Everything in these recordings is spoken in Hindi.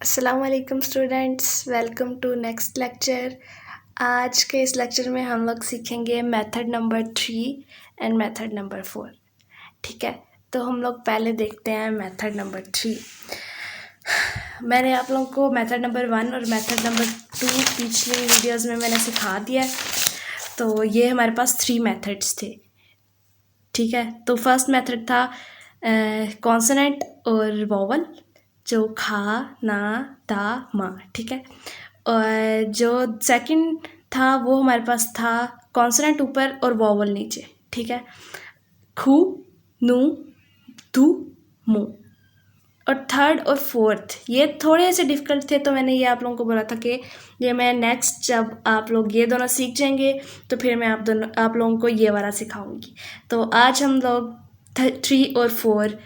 अस्सलामुअलैकुम students, welcome to next lecture. आज के इस लेक्चर में हम लोग सीखेंगे method number 3 and method number 4। ठीक है, तो हम लोग पहले देखते हैं मेथड नंबर 3। मैंने आप लोगों को मेथड नंबर 1 और मेथड नंबर 2 पिछली वीडियोस में मैंने सिखा दिया है। तो ये हमारे पास 3 मेथड्स थे। ठीक है, तो फर्स्ट मेथड था कॉन्सोनेंट और वॉवल, जो खा ना दा मा। ठीक है, और जो सेकंड था वो हमारे पास था कॉन्सोनेंट ऊपर और वॉवल नीचे। ठीक है, खू नू धू मू। और थर्ड और फोर्थ ये थोड़े से डिफ़िकल्ट थे, तो मैंने ये आप लोगों को बोला था कि ये मैं नेक्स्ट जब आप लोग ये दोनों सीख जाएंगे तो फिर मैं आप लोगों को ये वाला सिखाऊंगी। तो आज हम लोग 3 और 4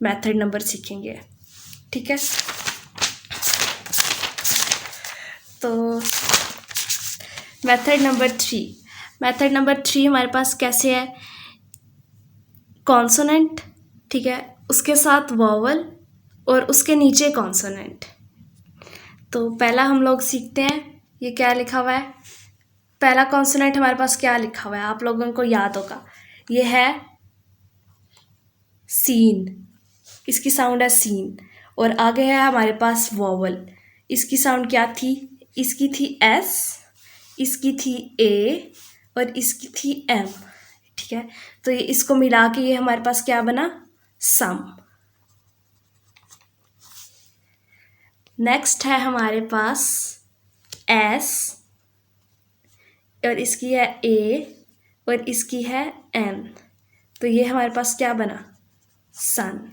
मेथड नंबर सीखेंगे। ठीक है, तो मेथड नंबर 3 हमारे पास कैसे है? कॉन्सोनेंट, ठीक है, उसके साथ वॉवल और उसके नीचे कॉन्सोनेंट। तो पहला हम लोग सीखते हैं, ये क्या लिखा हुआ है। पहला कॉन्सोनेंट हमारे पास क्या लिखा हुआ है, आप लोगों को याद होगा, ये है सीन। इसकी साउंड है सीन। और आगे है हमारे पास वॉवल। इसकी साउंड क्या थी? इसकी थी एस, इसकी थी ए और इसकी थी एम। ठीक है, तो ये इसको मिला के ये हमारे पास क्या बना? सम। नेक्स्ट है हमारे पास एस और इसकी है ए और इसकी है एन। तो ये हमारे पास क्या बना? सन।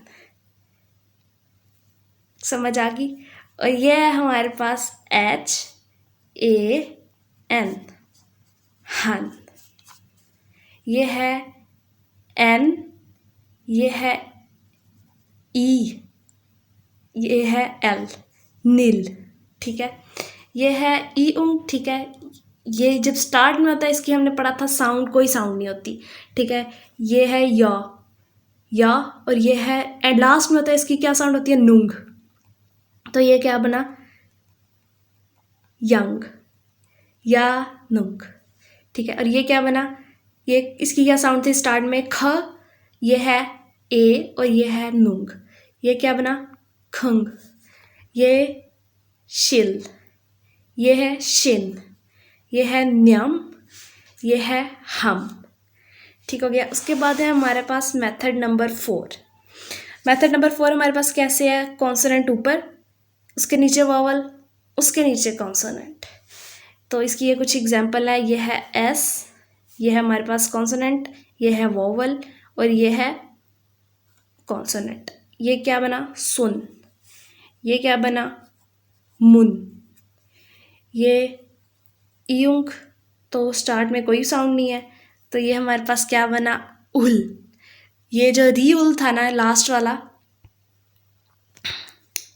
समझ आ गई? और ये है हमारे पास एच ए एन, हन। ये है एन, ये है ई, ये है एल, नील। ठीक है, ये है ई उंग। ठीक है, ये जब स्टार्ट में होता है इसकी हमने पढ़ा था साउंड, कोई साउंड नहीं होती। ठीक है, ये है या और ये है एंड लास्ट में होता है इसकी क्या साउंड होती है? नुंग। तो ये क्या बना? यंग या नुंग। ठीक है, और ये क्या बना? ये इसकी क्या साउंड थी स्टार्ट में? ख। ये है ए और ये है नुंग। ये क्या बना? खंग। ये शिल, ये है शिन, ये है न्यम, ये है हम। ठीक हो गया। उसके बाद है हमारे पास मेथड नंबर 4। मेथड नंबर 4 हमारे पास कैसे है? कॉन्सोनेंट ऊपर, उसके नीचे वॉवल, उसके नीचे कॉन्सोनेंट। तो इसकी ये कुछ एग्जांपल है। ये है एस, ये है हमारे पास कॉन्सोनेंट, ये है वॉवल और ये है कॉन्सोनेंट। ये क्या बना? सुन। ये क्या बना? मुन। ये ईउंग, तो स्टार्ट में कोई साउंड नहीं है, तो ये हमारे पास क्या बना? उल। ये जो रीउल था ना लास्ट वाला,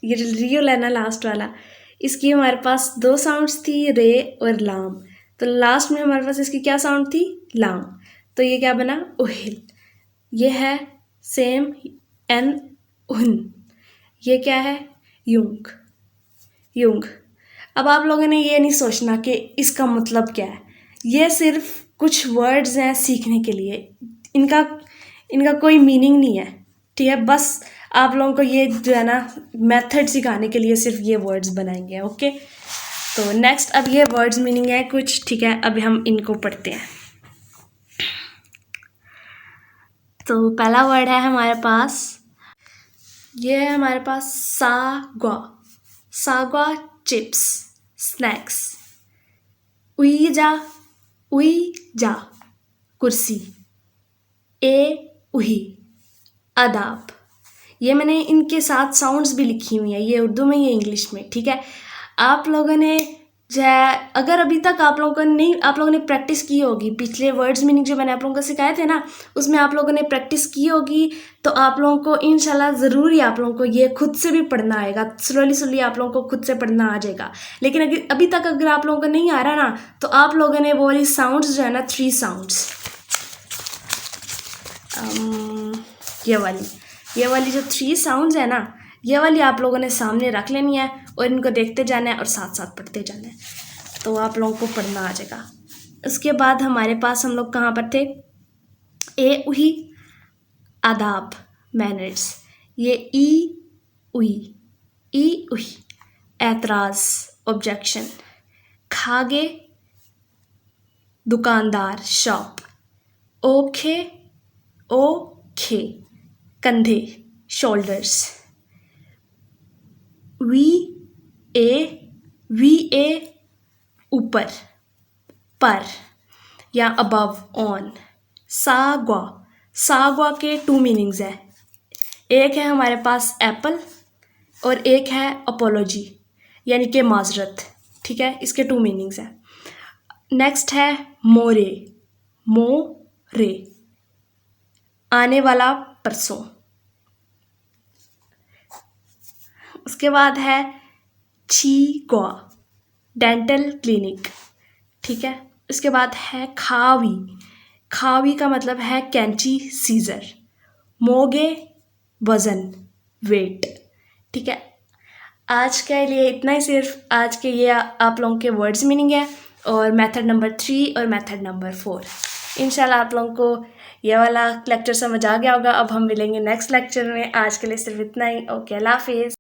ये रियल है ना लास्ट वाला, इसकी हमारे पास 2 साउंड्स थी, रे और लाम। तो लास्ट में हमारे पास इसकी क्या साउंड थी? लाम। तो ये क्या बना? उहिल। ये है सेम एन उन। ये क्या है? यूंग। यूंग। अब आप लोगों ने ये नहीं सोचना कि इसका मतलब क्या है, ये सिर्फ कुछ वर्ड्स हैं सीखने के लिए, इनका कोई मीनिंग नहीं है। ठीक है, बस आप लोगों को ये जो है ना मेथड सिखाने के लिए सिर्फ ये वर्ड्स बनाएंगे। ओके, तो नेक्स्ट अब ये वर्ड्स मीनिंग है कुछ। ठीक है, अब हम इनको पढ़ते हैं। तो पहला वर्ड है हमारे पास, ये है हमारे पास साग्वा। साग्वा चिप्स, स्नैक्स। उईजा, उईजा कुर्सी। ए उही अदाब। ये मैंने इनके साथ साउंड्स भी लिखी हुई हैं, ये उर्दू में, ये इंग्लिश में। ठीक है, आप लोगों ने जो है, अगर अभी तक आप लोगों ने प्रैक्टिस की होगी, पिछले वर्ड्स मीनिंग जो मैंने आप लोगों को सिखाए थे ना, उसमें आप लोगों ने प्रैक्टिस की होगी, तो आप लोगों को इंशाल्लाह ज़रूर ही आप लोगों को ये खुद से भी पढ़ना आएगा। स्लोली आप लोगों को खुद से पढ़ना आ जाएगा। लेकिन अभी तक अगर आप लोगों को नहीं आ रहा ना, तो आप लोगों ने वो वाली साउंड्स जो है ना, 3 साउंड्स, ये वाली जो 3 साउंड्स है ना, ये वाली आप लोगों ने सामने रख लेनी है और इनको देखते जाना है और साथ साथ पढ़ते जाना है, तो आप लोगों को पढ़ना आ जाएगा। उसके बाद हमारे पास हम लोग कहाँ पर थे, ए उही आदाब मैनर्स, ये ई उही एतराज़ ऑब्जेक्शन, खागे दुकानदार शॉप, ओखे कंधे शोल्डर्स, वी ए ऊपर पर या अबव ऑन, सागवा के 2 मीनिंग्स है, एक है हमारे पास एप्पल और एक है अपोलॉजी यानी कि माजरत, ठीक है, इसके 2 मीनिंग्स हैं। नेक्स्ट है मोरे आने वाला परसों। उसके बाद है छीगवा डेंटल क्लिनिक, ठीक है। उसके बाद है खावी का मतलब है कैंची सीजर, मोगे वज़न वेट, ठीक है। आज के लिए इतना ही, सिर्फ आज के ये आप लोगों के वर्ड्स मीनिंग है और मेथड नंबर 3 और मेथड नंबर 4। इंशाल्लाह आप लोगों को ये वाला लेक्चर समझ आ गया होगा। अब हम मिलेंगे नेक्स्ट लेक्चर में, आज के लिए सिर्फ इतना ही। ओके, अल्लाह हाफिज़।